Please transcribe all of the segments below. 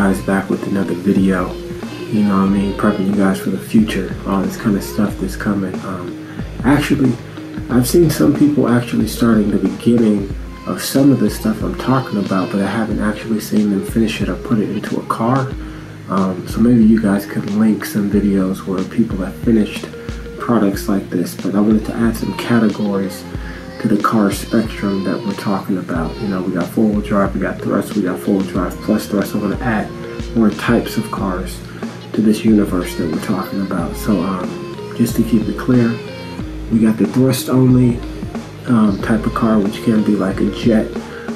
guys back with another video. You know what I mean, prepping you guys for the future, all this kind of stuff that's coming. Actually, I've seen some people actually starting the beginning of some of the stuff I'm talking about, but I haven't actually seen them finish it or put it into a car. So maybe you guys could link some videos where people have finished products like this. But I wanted to add some categories to the car spectrum that we're talking about. You know, we got four-wheel drive, we got thrust, we got four-wheel drive plus thrust. I want to add more types of cars to this universe that we're talking about. So just to keep it clear, we got the thrust only type of car, which can be like a jet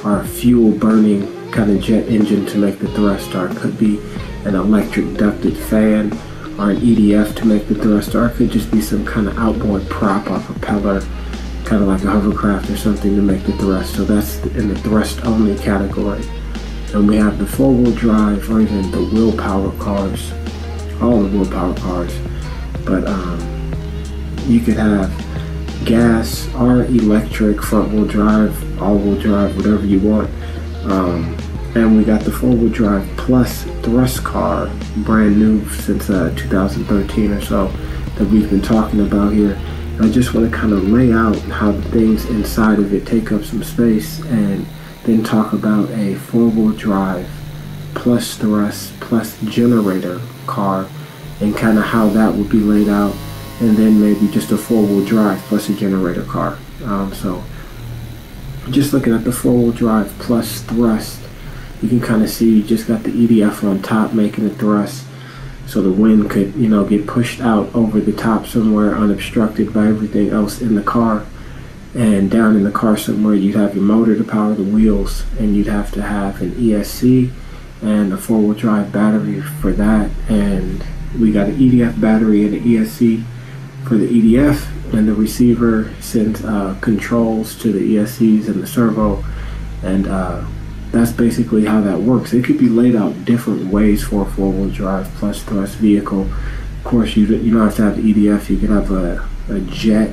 or a fuel burning kind of jet engine to make the thrust, or it could be an electric ducted fan or an EDF to make the thrust, or it could just be some kind of outboard prop or propeller, kind of like a hovercraft or something to make the thrust. So that's in the thrust only category. And we have the four-wheel drive, or even the wheel power cars, all the wheel power cars. But you could have gas or electric, front-wheel drive, all-wheel drive, whatever you want. And we got the four-wheel drive plus thrust car, brand new since 2013 or so, that we've been talking about here. I just want to kind of lay out how the things inside of it take up some space, and then talk about a four-wheel drive plus thrust plus generator car, and kind of how that would be laid out, and then maybe just a four-wheel drive plus a generator car. So just looking at the four-wheel drive plus thrust, you can kind of see you just got the EDF on top making the thrust, so the wind could, you know, get pushed out over the top somewhere unobstructed by everything else in the car. And down in the car somewhere, you'd have your motor to power the wheels, and you'd have to have an ESC and a four-wheel drive battery for that. And we got an EDF battery and an ESC for the EDF, and the receiver sends controls to the ESCs and the servo, and that's basically how that works. It could be laid out different ways for a four-wheel drive plus thrust vehicle. Of course, you don't have to have the EDF. You could have a jet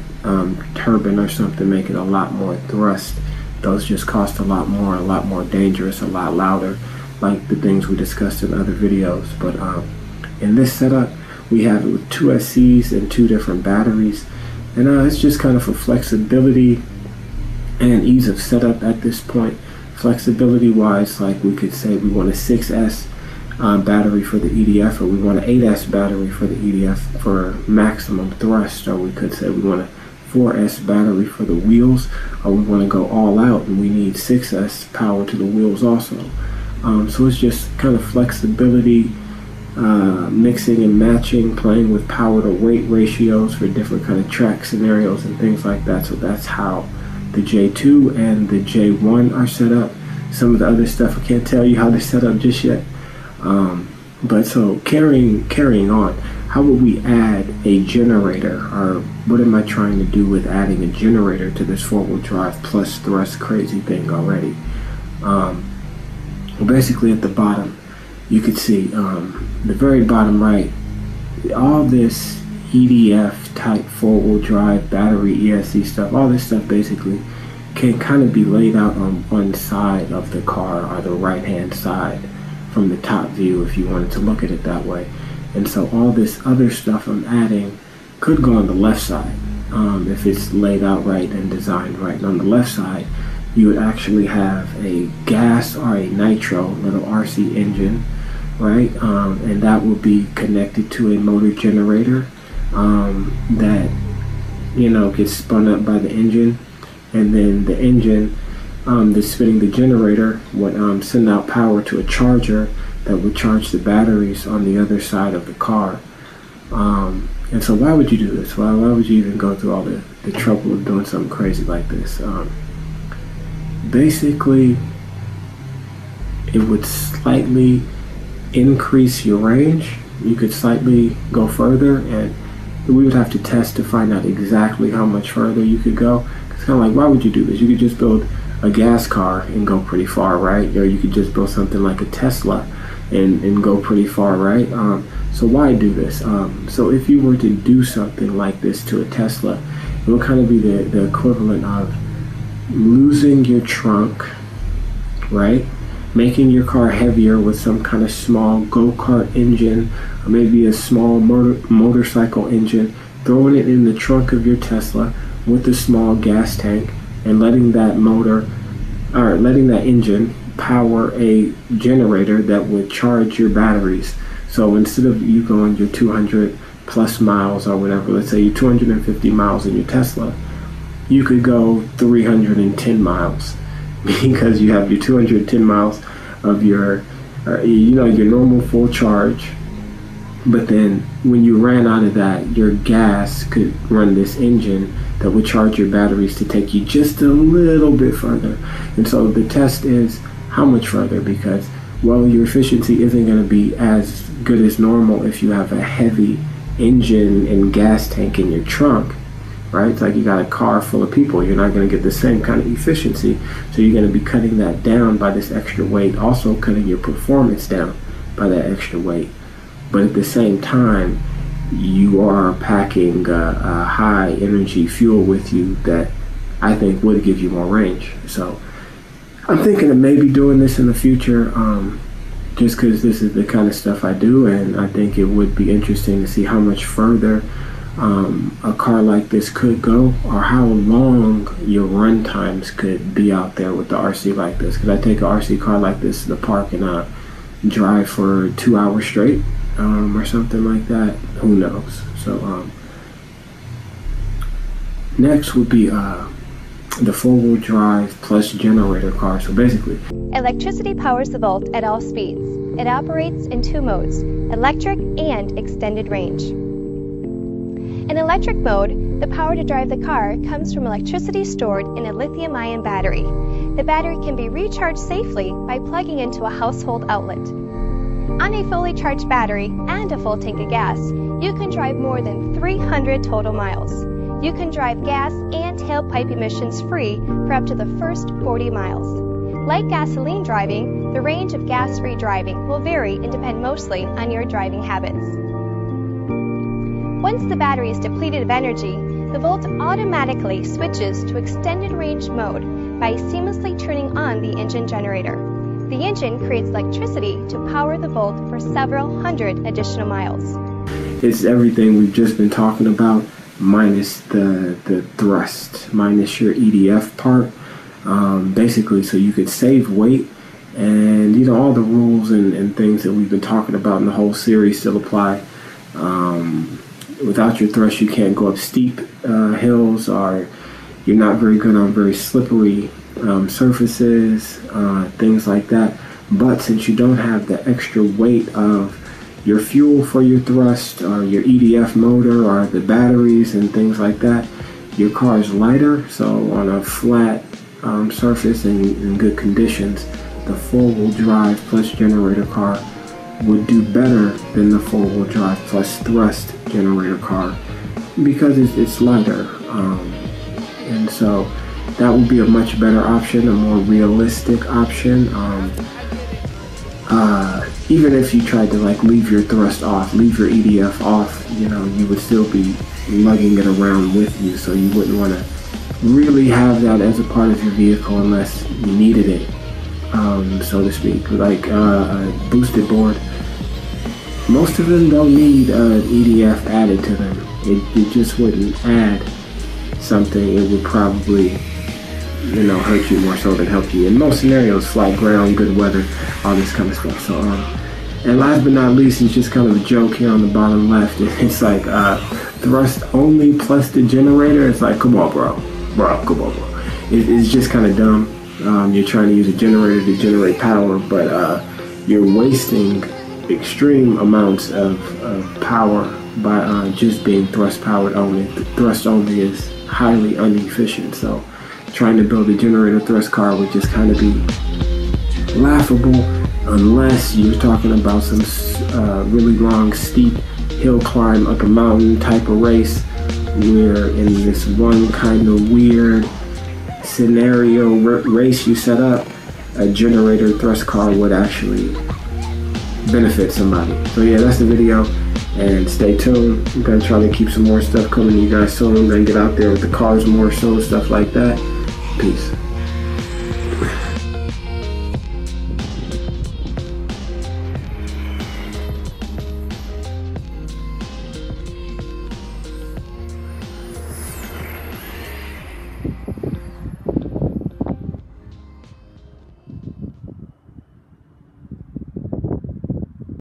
turbine or something, make it a lot more thrust. Those just cost a lot more dangerous, a lot louder, like the things we discussed in other videos. But in this setup, we have it with two SCs and two different batteries, and it's just kind of for flexibility and ease of setup at this point. Flexibility wise, like we could say we want a 6S battery for the EDF, or we want an 8S battery for the EDF for maximum thrust, or we could say we want a 4S battery for the wheels, or we want to go all out and we need 6S power to the wheels also. So it's just kind of flexibility, mixing and matching, playing with power to weight ratios for different kind of track scenarios and things like that. So that's how the J2 and the J1 are set up. Some of the other stuff I can't tell you how they're set up just yet. But so carrying on, how would we add a generator, or what am I trying to do with adding a generator to this four-wheel drive plus thrust crazy thing already? Well, basically at the bottom, you could see the very bottom right, all this EDF type four-wheel drive battery ESC stuff, all this stuff basically can kind of be laid out on one side of the car, or the right hand side from the top view, if you wanted to look at it that way. And so all this other stuff I'm adding could go on the left side if it's laid out right and designed right. And on the left side, you would actually have a gas or a nitro little RC engine, right? And that will be connected to a motor generator that, you know, gets spun up by the engine, and then the engine that's spinning the generator would send out power to a charger that would charge the batteries on the other side of the car. And so why would you do this? Why would you even go through all the trouble of doing something crazy like this? Basically, it would slightly increase your range. You could slightly go further, and we would have to test to find out exactly how much further you could go. It's kind of like, why would you do this? You could just build a gas car and go pretty far, right? Or you could just build something like a Tesla and go pretty far, right? So why do this? So if you were to do something like this to a Tesla, it would kind of be the equivalent of losing your trunk, right? making your car heavier with some kind of small go-kart engine, or maybe a small motorcycle engine, throwing it in the trunk of your Tesla with a small gas tank, and letting that engine power a generator that would charge your batteries. So instead of you going your 200 plus miles or whatever, let's say you're 250 miles in your Tesla, you could go 310 miles because you have your 210 miles of your your normal full charge. But then when you ran out of that, your gas could run this engine that would charge your batteries to take you just a little bit further. And so the test is how much further, because, well, your efficiency isn't going to be as good as normal if you have a heavy engine and gas tank in your trunk, right? It's like you got a car full of people. You're not going to get the same kind of efficiency. So you're going to be cutting that down by this extra weight, also cutting your performance down by that extra weight. But at the same time, you are packing a high energy fuel with you that I think would give you more range. So I'm thinking of maybe doing this in the future, just because this is the kind of stuff I do, and I think it would be interesting to see how much further a car like this could go, or how long your run times could be out there with the RC like this. Because I take an RC car like this to the park and drive for 2 hours straight, or something like that. Who knows? So next would be the four-wheel drive plus generator car. So basically, electricity powers the Volt at all speeds. It operates in two modes, electric and extended range. In electric mode, the power to drive the car comes from electricity stored in a lithium-ion battery. The battery can be recharged safely by plugging into a household outlet. On a fully charged battery and a full tank of gas, you can drive more than 300 total miles. You can drive gas and tailpipe emissions free for up to the first 40 miles. Like gasoline driving, the range of gas-free driving will vary and depend mostly on your driving habits. Once the battery is depleted of energy, the Volt automatically switches to extended range mode by seamlessly turning on the engine generator. The engine creates electricity to power the Volt for several hundred additional miles. It's everything we've just been talking about, minus the thrust, minus your EDF part, basically, so you could save weight. And all the rules and things that we've been talking about in the whole series still apply. Without your thrust, you can't go up steep hills, or you're not very good on very slippery surfaces, things like that. But since you don't have the extra weight of your fuel for your thrust, or your EDF motor, or the batteries and things like that, your car is lighter. So on a flat surface and in good conditions, the four-wheel drive plus generator car would do better than the four-wheel drive plus thrust generator car, because it's lighter, and so that would be a much better option, a more realistic option. Even if you tried to leave your thrust off, leave your EDF off, you would still be lugging it around with you, so you wouldn't want to really have that as a part of your vehicle unless you needed it, so to speak. Like a boosted board, most of them don't need EDF added to them. It just wouldn't add something. It would probably hurt you more so than help you in most scenarios. Flat ground, good weather, all this kind of stuff. So and last but not least, it's just kind of a joke here on the bottom left. It's like thrust only plus the generator. It's like, come on, bro, come on, bro. It's just kind of dumb. You're trying to use a generator to generate power, but you're wasting extreme amounts of power by just being thrust powered only. Thrust only is highly inefficient, so trying to build a generator thrust car would just kind of be laughable, unless you're talking about some really long steep hill climb up a mountain type of race, where in this one kind of weird scenario race you set up, a generator thrust car would actually benefit somebody. So yeah, that's the video, and stay tuned. I'm gonna try to keep some more stuff coming to you guys soon. I'm gonna get out there with the cars more so, stuff like that. Peace.